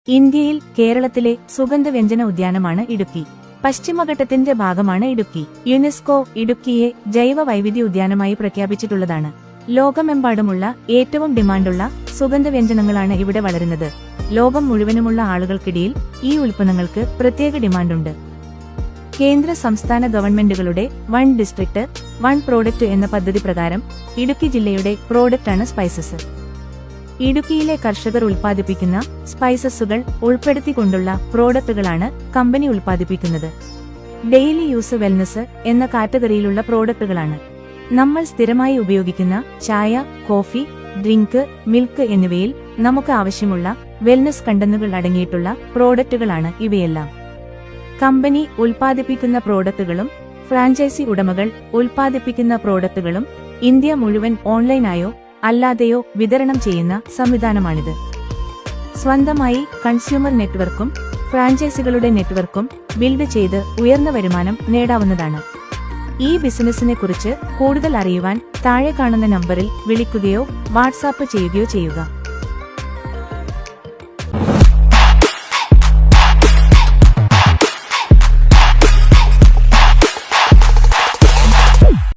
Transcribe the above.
ഇന്ത്യയിൽ കേരളത്തിലെ സുഗന്ധവ്യഞ്ജന ഉദ്യാനമാണ് ഇടുക്കി. പശ്ചിമഘട്ടത്തിന്റെ ഭാഗമാണ് ഇടുക്കി. യുനെസ്കോ ഇടുക്കിയെ ജൈവ വൈവിധ്യ ഉദ്യാനമായി പ്രഖ്യാപിച്ചിട്ടുള്ളതാണ്. ലോകമെമ്പാടുമുള്ള ഏറ്റവും ഡിമാൻഡുള്ള സുഗന്ധവ്യഞ്ജനങ്ങളാണ് ഇവിടെ വളരുന്നത്. ലോകം മുഴുവനുമുള്ള ആളുകൾക്കിടയിൽ ഈ ഉൽപ്പന്നങ്ങൾക്ക് പ്രത്യേക ഡിമാൻഡുണ്ട്. കേന്ദ്ര സംസ്ഥാന ഗവൺമെന്റുകളുടെ വൺ ഡിസ്ട്രിക്ട് വൺ പ്രോഡക്റ്റ് എന്ന പദ്ധതി പ്രകാരം ഇടുക്കി ജില്ലയുടെ പ്രോഡക്റ്റാണ് സ്പൈസസ്. ഇടുക്കിയിലെ കർഷകർ ഉൽപ്പാദിപ്പിക്കുന്ന സ്പൈസസുകൾ ഉൾപ്പെടുത്തിക്കൊണ്ടുള്ള പ്രോഡക്റ്റുകളാണ് കമ്പനി ഉൽപ്പാദിപ്പിക്കുന്നത്. ഡെയിലി യൂസ് വെൽനസ് എന്ന കാറ്റഗറിയിലുള്ള പ്രോഡക്റ്റുകളാണ്. നമ്മൾ സ്ഥിരമായി ഉപയോഗിക്കുന്ന ചായ, കോഫി, ഡ്രിങ്ക്, മിൽക്ക് എന്നിവയിൽ നമുക്ക് ആവശ്യമുള്ള വെൽനസ് കണ്ടന്റുകൾ അടങ്ങിയിട്ടുള്ള പ്രോഡക്റ്റുകളാണ് ഇവയെല്ലാം. കമ്പനി ഉൽപ്പാദിപ്പിക്കുന്ന പ്രോഡക്റ്റുകളും ഫ്രാഞ്ചൈസി ഉടമകൾ ഉൽപ്പാദിപ്പിക്കുന്ന പ്രോഡക്റ്റുകളും ഇന്ത്യ മുഴുവൻ ഓൺലൈനായോ അല്ലാതെയോ വിതരണം ചെയ്യുന്ന സംവിധാനമാണിത്. സ്വന്തമായി കൺസ്യൂമർ നെറ്റ്വർക്കും ഫ്രാഞ്ചൈസികളുടെ നെറ്റ്വർക്കും ബിൽഡ് ചെയ്ത് ഉയർന്ന വരുമാനം നേടാവുന്നതാണ്. ഈ ബിസിനസിനെ കുറിച്ച് കൂടുതൽ അറിയുവാൻ താഴെ കാണുന്ന നമ്പറിൽ വിളിക്കുകയോ വാട്സാപ്പ് ചെയ്യുകയോ ചെയ്യുക.